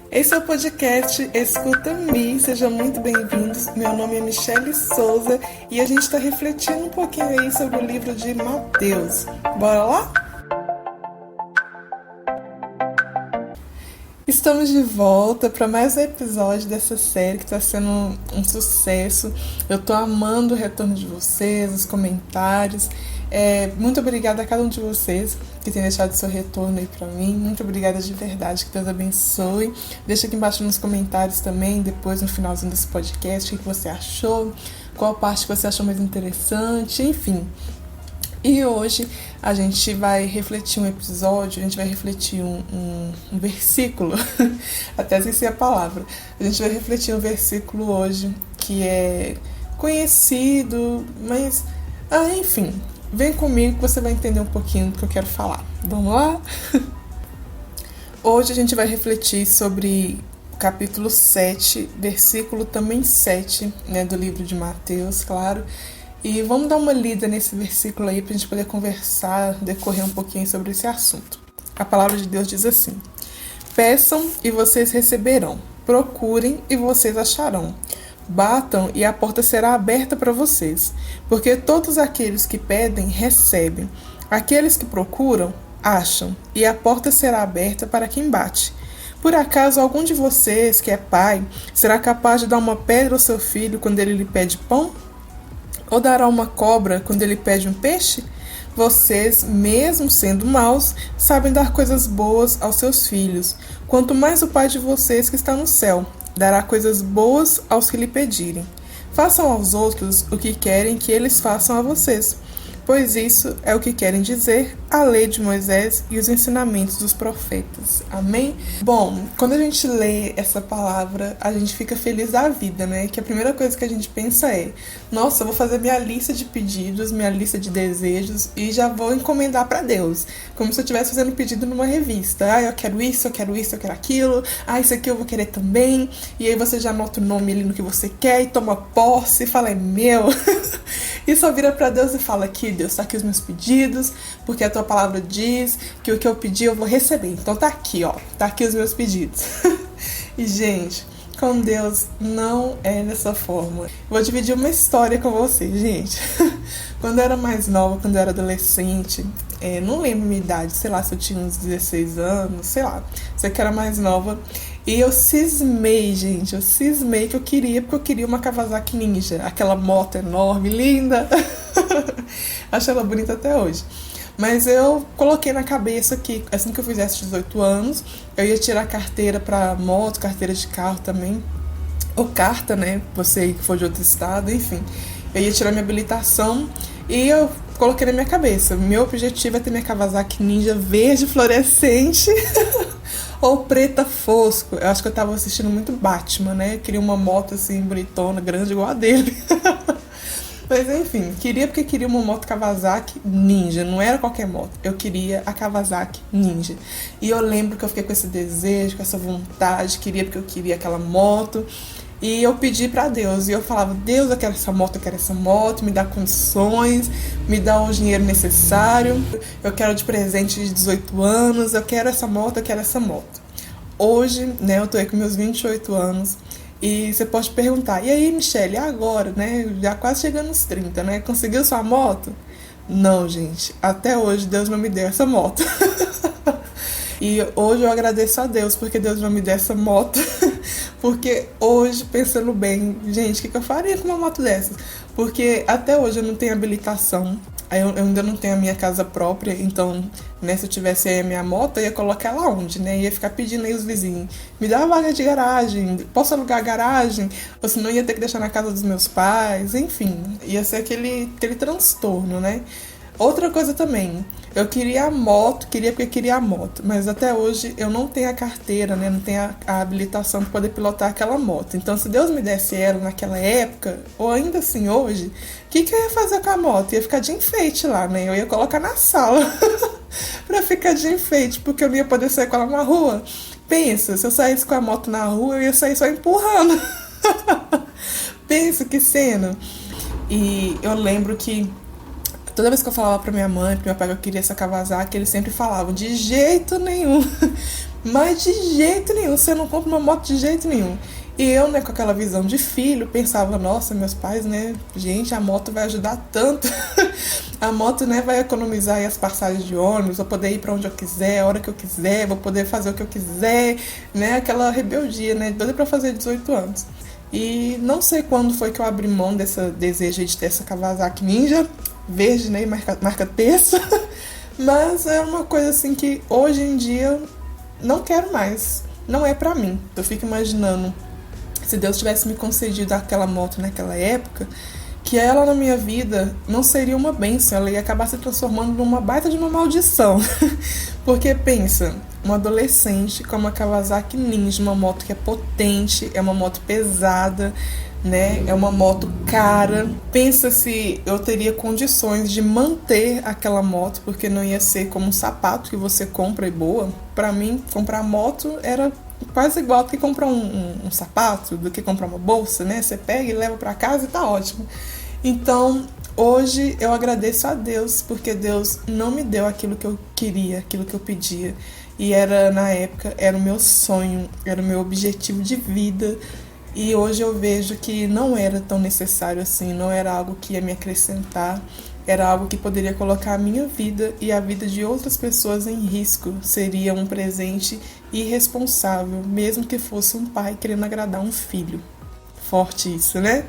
Esse é o podcast Escuta-me, sejam muito bem-vindos. Meu nome é Michele Souza e a gente está refletindo um pouquinho aí sobre o livro de Mateus. Bora lá? Estamos de volta para mais um episódio dessa série que está sendo um sucesso. Eu estou amando o retorno de vocês, os comentários. Muito obrigada a cada um de vocês que tem deixado seu retorno aí para mim. Muito obrigada de verdade, que Deus abençoe. Deixa aqui embaixo nos comentários também, depois no finalzinho desse podcast, o que você achou, qual parte que você achou mais interessante, enfim. E hoje a gente vai refletir um episódio, a gente vai refletir um versículo, até esqueci a palavra. A gente vai refletir um versículo hoje que é conhecido, mas, enfim, vem comigo que você vai entender um pouquinho do que eu quero falar. Vamos lá? Hoje a gente vai refletir sobre o capítulo 7, versículo também 7, né, do livro de Mateus, claro. E vamos dar uma lida nesse versículo aí para a gente poder conversar, decorrer um pouquinho sobre esse assunto. A palavra de Deus diz assim: peçam e vocês receberão, procurem e vocês acharão, batam e a porta será aberta para vocês, porque todos aqueles que pedem, recebem, aqueles que procuram, acham, e a porta será aberta para quem bate. Por acaso algum de vocês, que é pai, será capaz de dar uma pedra ao seu filho quando ele lhe pede pão? Ou dará uma cobra quando ele pede um peixe? Vocês, mesmo sendo maus, sabem dar coisas boas aos seus filhos. Quanto mais o Pai de vocês que está no céu dará coisas boas aos que lhe pedirem. Façam aos outros o que querem que eles façam a vocês, pois isso é o que querem dizer a lei de Moisés e os ensinamentos dos profetas. Amém? Bom, quando a gente lê essa palavra, a gente fica feliz da vida, né? Que a primeira coisa que a gente pensa é: nossa, eu vou fazer minha lista de pedidos, minha lista de desejos e já vou encomendar para Deus. Como se eu estivesse fazendo pedido numa revista. Eu quero isso, eu quero isso, eu quero aquilo. Isso aqui eu vou querer também. E aí você já anota o nome ali no que você quer e toma posse e fala: é meu. E só vira para Deus e fala: aqui, Deus, tá aqui os meus pedidos, porque a tua palavra diz que o que eu pedi eu vou receber. Então tá aqui, ó, tá aqui os meus pedidos. E, gente, com Deus não é dessa forma. Vou dividir uma história com vocês, gente. Quando eu era mais nova, quando eu era adolescente, não lembro minha idade, sei lá, se eu tinha uns 16 anos, sei lá, sei que era mais nova. E eu cismei, gente, que eu queria, porque eu queria uma Kawasaki Ninja, aquela moto enorme, linda. Acho ela bonita até hoje. Mas eu coloquei na cabeça que assim que eu fizesse 18 anos, eu ia tirar carteira para moto, carteira de carro também, ou carta, né, você que for de outro estado, enfim. Eu ia tirar minha habilitação e eu coloquei na minha cabeça: meu objetivo é ter minha Kawasaki Ninja verde fluorescente ou preta fosco. Eu acho que eu tava assistindo muito Batman, né? Eu queria uma moto assim, bonitona, grande, igual a dele. Mas enfim, porque queria uma moto Kawasaki Ninja. Não era qualquer moto, eu queria a Kawasaki Ninja. E eu lembro que eu fiquei com esse desejo, com essa vontade, queria porque eu queria aquela moto. E eu pedi pra Deus, e eu falava: Deus, eu quero essa moto, me dá condições, me dá o dinheiro necessário, eu quero de presente de 18 anos, eu quero essa moto. Hoje, né, eu tô aí com meus 28 anos, e você pode perguntar: e aí, Michele, agora, né, já quase chegando nos 30, né, conseguiu sua moto? Não, gente, até hoje Deus não me deu essa moto. E hoje eu agradeço a Deus porque Deus não me deu essa moto. Porque hoje, pensando bem, gente, o que eu faria com uma moto dessas? Porque até hoje eu não tenho habilitação. Eu ainda não tenho a minha casa própria. Então, né, se eu tivesse aí a minha moto, eu ia colocar ela onde, né? Ia ficar pedindo aí os vizinhos: me dá uma vaga de garagem, posso alugar a garagem? Ou senão ia ter que deixar na casa dos meus pais. Enfim, ia ser aquele transtorno, né? Outra coisa também, eu queria a moto, porque queria a moto, mas até hoje eu não tenho a carteira, né? Não tenho a habilitação para poder pilotar aquela moto. Então, se Deus me desse ela naquela época, ou ainda assim hoje, o que eu ia fazer com a moto? Ia ficar de enfeite lá, né? Eu ia colocar na sala pra ficar de enfeite, porque eu não ia poder sair com ela na rua. Pensa, se eu saísse com a moto na rua, eu ia sair só empurrando. Pensa que cena. E eu lembro que toda vez que eu falava pra minha mãe, pro meu pai, que eu queria essa Kawasaki, eles sempre falavam: de jeito nenhum. Mas de jeito nenhum, você não compra uma moto de jeito nenhum. E eu, né, com aquela visão de filho, pensava, nossa, meus pais, né, gente, a moto vai ajudar tanto. A moto, né, vai economizar aí as passagens de ônibus, vou poder ir para onde eu quiser, a hora que eu quiser, vou poder fazer o que eu quiser, né, aquela rebeldia, né, doida para fazer 18 anos. E não sei quando foi que eu abri mão desse desejo de ter essa Kawasaki Ninja, verde, né, marca terça. Mas é uma coisa assim que hoje em dia não quero mais, não é pra mim. Eu fico imaginando se Deus tivesse me concedido aquela moto naquela época, que ela na minha vida não seria uma bênção, ela ia acabar se transformando numa baita de uma maldição. Porque pensa, um adolescente com uma Kawasaki Ninja, uma moto que é potente, é uma moto pesada, né? É uma moto cara. Pensa se eu teria condições de manter aquela moto, porque não ia ser como um sapato que você compra e boa. Pra mim, comprar moto era quase igual do que comprar um sapato, do que comprar uma bolsa, né? Você pega e leva pra casa e tá ótimo. Então, hoje eu agradeço a Deus, porque Deus não me deu aquilo que eu queria, aquilo que eu pedia. E era, na época, era o meu sonho, era o meu objetivo de vida. E hoje eu vejo que não era tão necessário assim, não era algo que ia me acrescentar, era algo que poderia colocar a minha vida e a vida de outras pessoas em risco. Seria um presente irresponsável, mesmo que fosse um pai querendo agradar um filho. Forte isso, né?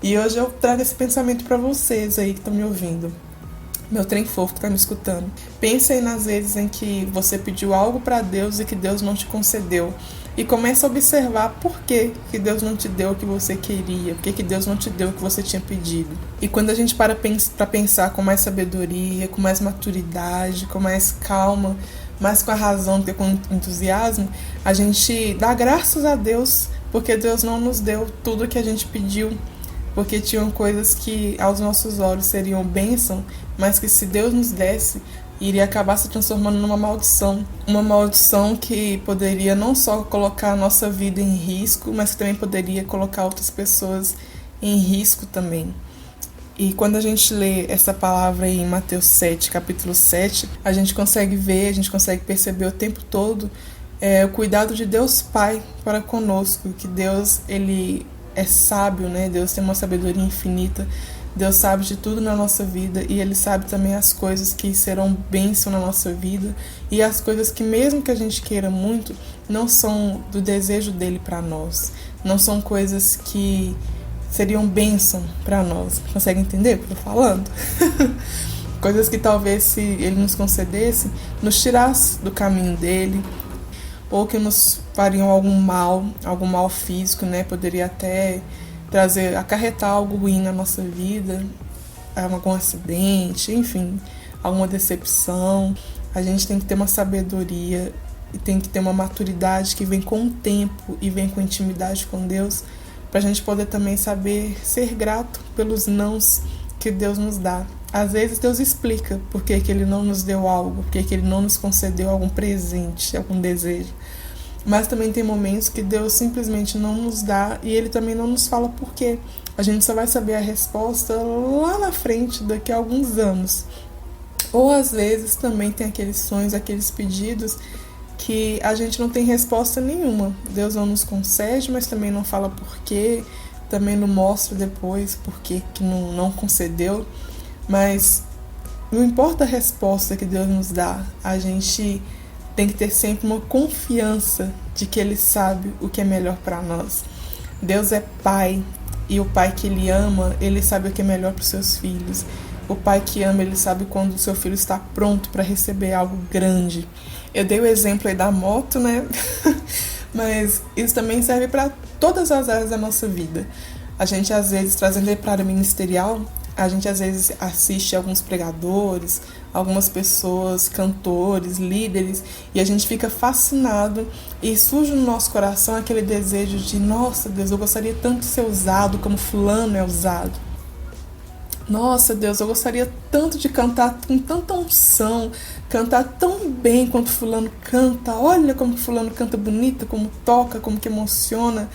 E hoje eu trago esse pensamento para vocês aí que estão me ouvindo. Meu trem fofo que tá me escutando. Pense aí nas vezes em que você pediu algo para Deus e que Deus não te concedeu. E comece a observar por que Deus não te deu o que você queria, por que Deus não te deu o que você tinha pedido. E quando a gente para pensar com mais sabedoria, com mais maturidade, com mais calma, mais com a razão do que com entusiasmo, a gente dá graças a Deus, porque Deus não nos deu tudo o que a gente pediu, porque tinham coisas que aos nossos olhos seriam bênção, mas que se Deus nos desse, iria acabar se transformando numa maldição. Uma maldição que poderia não só colocar a nossa vida em risco, mas que também poderia colocar outras pessoas em risco também. E quando a gente lê essa palavra em Mateus 7, capítulo 7, a gente consegue ver, a gente consegue perceber o tempo todo o cuidado de Deus Pai para conosco, que Deus, ele é sábio, né? Deus tem uma sabedoria infinita. Deus sabe de tudo na nossa vida e Ele sabe também as coisas que serão bênção na nossa vida e as coisas que mesmo que a gente queira muito, não são do desejo dEle para nós. Não são coisas que seriam bênção para nós. Consegue entender o que eu tô falando? Coisas que talvez, se Ele nos concedesse, nos tirasse do caminho dEle, ou que nos fariam algum mal físico, né? Poderia até acarretar algo ruim na nossa vida, algum acidente, enfim, alguma decepção. A gente tem que ter uma sabedoria e tem que ter uma maturidade que vem com o tempo e vem com intimidade com Deus, para a gente poder também saber ser grato pelos nãos que Deus nos dá. Às vezes Deus explica por que Ele não nos deu algo, por que Ele não nos concedeu algum presente, algum desejo. Mas também tem momentos que Deus simplesmente não nos dá e Ele também não nos fala por quê. A gente só vai saber a resposta lá na frente, daqui a alguns anos. Ou às vezes também tem aqueles sonhos, aqueles pedidos que a gente não tem resposta nenhuma. Deus não nos concede, mas também não fala por quê, também não mostra depois por que não concedeu. Mas não importa a resposta que Deus nos dá, a gente tem que ter sempre uma confiança de que Ele sabe o que é melhor para nós. Deus é Pai, e o Pai que Ele ama, Ele sabe o que é melhor para os seus filhos. O Pai que ama, Ele sabe quando o seu filho está pronto para receber algo grande. Eu dei o exemplo aí da moto, né? Mas isso também serve para todas as áreas da nossa vida. A gente, às vezes, trazendo para a área ministerial, a gente às vezes assiste alguns pregadores, algumas pessoas, cantores, líderes, e a gente fica fascinado e surge no nosso coração aquele desejo de, nossa Deus, eu gostaria tanto de ser usado como fulano é usado. Nossa Deus, eu gostaria tanto de cantar com tanta unção, cantar tão bem quanto fulano canta. Olha como fulano canta bonito, como toca, como que emociona.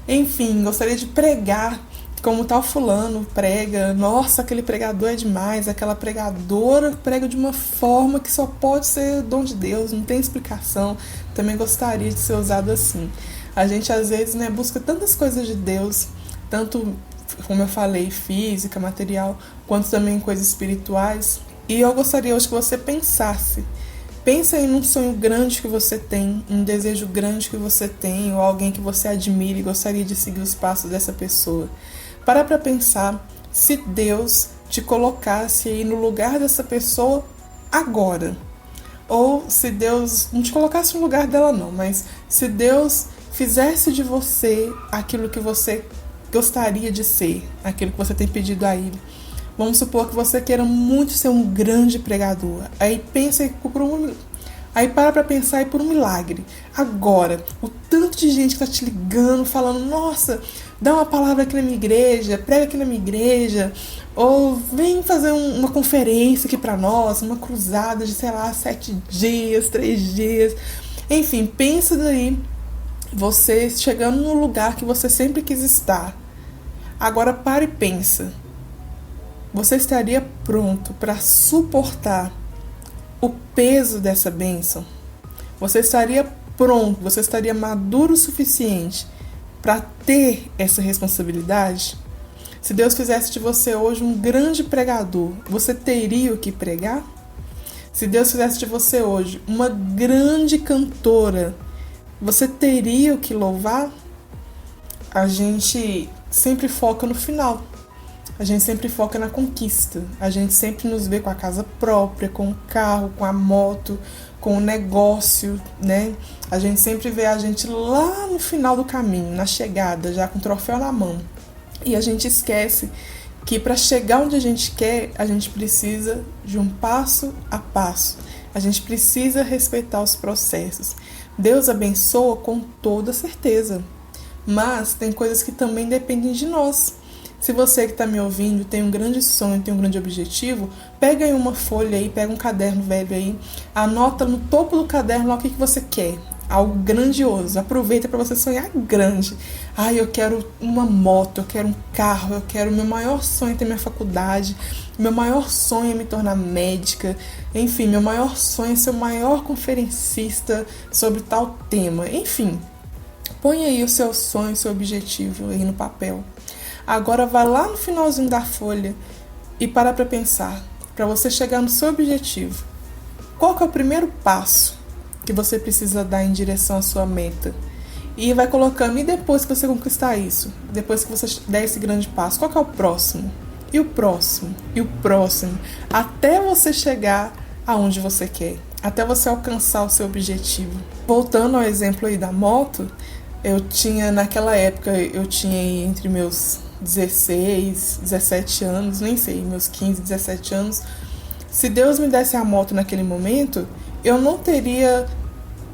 Enfim, gostaria de pregar como tal fulano prega, nossa, aquele pregador é demais, aquela pregadora prega de uma forma que só pode ser dom de Deus, não tem explicação. Também gostaria de ser usado assim. A gente às vezes, né, busca tantas coisas de Deus, tanto, como eu falei, física, material, quanto também coisas espirituais. E eu gostaria hoje que você pensasse. Pensa em um sonho grande que você tem, um desejo grande que você tem, ou alguém que você admira e gostaria de seguir os passos dessa pessoa. Para pensar se Deus te colocasse aí no lugar dessa pessoa agora. Ou se Deus não te colocasse no lugar dela não, mas se Deus fizesse de você aquilo que você gostaria de ser, aquilo que você tem pedido a Ele. Vamos supor que você queira muito ser um grande pregador. Aí pensa Aí para pensar aí por um milagre. Agora, o tanto de gente que está te ligando, falando, nossa, dá uma palavra aqui na minha igreja, prega aqui na minha igreja, ou vem fazer uma conferência aqui para nós, uma cruzada de, 7 dias, 3 dias. Enfim, pensa daí, você chegando no lugar que você sempre quis estar. Agora para e pensa. Você estaria pronto para suportar o peso dessa bênção? Você estaria pronto, você estaria maduro o suficiente para ter essa responsabilidade? Se Deus fizesse de você hoje um grande pregador, você teria o que pregar? Se Deus fizesse de você hoje uma grande cantora, você teria o que louvar? A gente sempre foca no final. A gente sempre foca na conquista. A gente sempre nos vê com a casa própria, com o carro, com a moto, com o negócio, né? A gente sempre vê a gente lá no final do caminho, na chegada, já com o troféu na mão. E a gente esquece que para chegar onde a gente quer, a gente precisa de um passo a passo. A gente precisa respeitar os processos. Deus abençoa com toda certeza, mas tem coisas que também dependem de nós. Se você que está me ouvindo tem um grande sonho, tem um grande objetivo, pega aí uma folha aí, pega um caderno velho aí, anota no topo do caderno lá o que você quer. Algo grandioso. Aproveita para você sonhar grande. Eu quero uma moto, eu quero um carro, eu quero... Meu maior sonho é ter minha faculdade, meu maior sonho é me tornar médica, enfim, meu maior sonho é ser o maior conferencista sobre tal tema. Enfim, põe aí o seu sonho, o seu objetivo aí no papel. Agora vai lá no finalzinho da folha e para pensar, para você chegar no seu objetivo. Qual que é o primeiro passo que você precisa dar em direção à sua meta? E vai colocando, e depois que você conquistar isso, depois que você der esse grande passo, qual que é o próximo? E o próximo? E o próximo? Até você chegar aonde você quer, até você alcançar o seu objetivo. Voltando ao exemplo aí da moto, naquela época, eu tinha entre meus 16, 17 anos, nem sei, meus 15, 17 anos. Se Deus me desse a moto naquele momento, eu não teria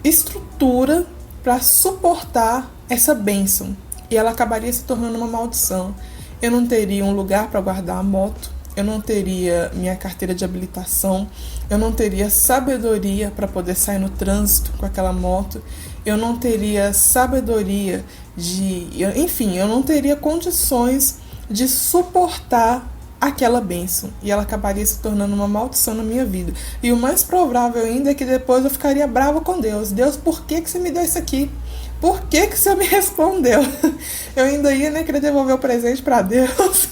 estrutura para suportar essa bênção. E ela acabaria se tornando uma maldição. Eu não teria um lugar para guardar a moto, eu não teria minha carteira de habilitação, eu não teria sabedoria para poder sair no trânsito com aquela moto, eu não teria sabedoria enfim, eu não teria condições de suportar aquela bênção. E ela acabaria se tornando uma maldição na minha vida. E o mais provável ainda é que depois eu ficaria brava com Deus. Deus, por que você me deu isso aqui? Por que você me respondeu? Eu ainda ia, né, querer devolver o presente para Deus.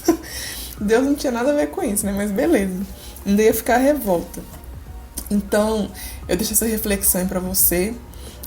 Deus não tinha nada a ver com isso, né? Mas beleza. Ainda ia ficar revolta. Então, eu deixo essa reflexão para você.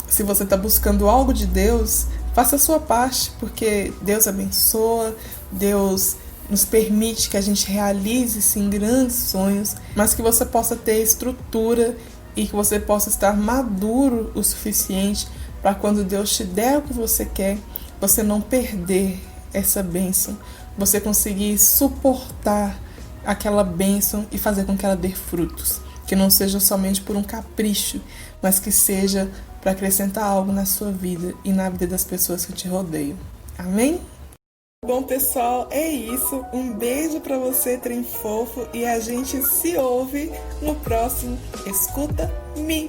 Se você está buscando algo de Deus, faça a sua parte, porque Deus abençoa, Deus nos permite que a gente realize, sim, grandes sonhos, mas que você possa ter estrutura e que você possa estar maduro o suficiente para quando Deus te der o que você quer, você não perder essa bênção, você conseguir suportar aquela bênção e fazer com que ela dê frutos, que não seja somente por um capricho, mas que seja para acrescentar algo na sua vida e na vida das pessoas que te rodeiam. Amém? Bom, pessoal, é isso. Um beijo para você, trem fofo, e a gente se ouve no próximo Escuta-me.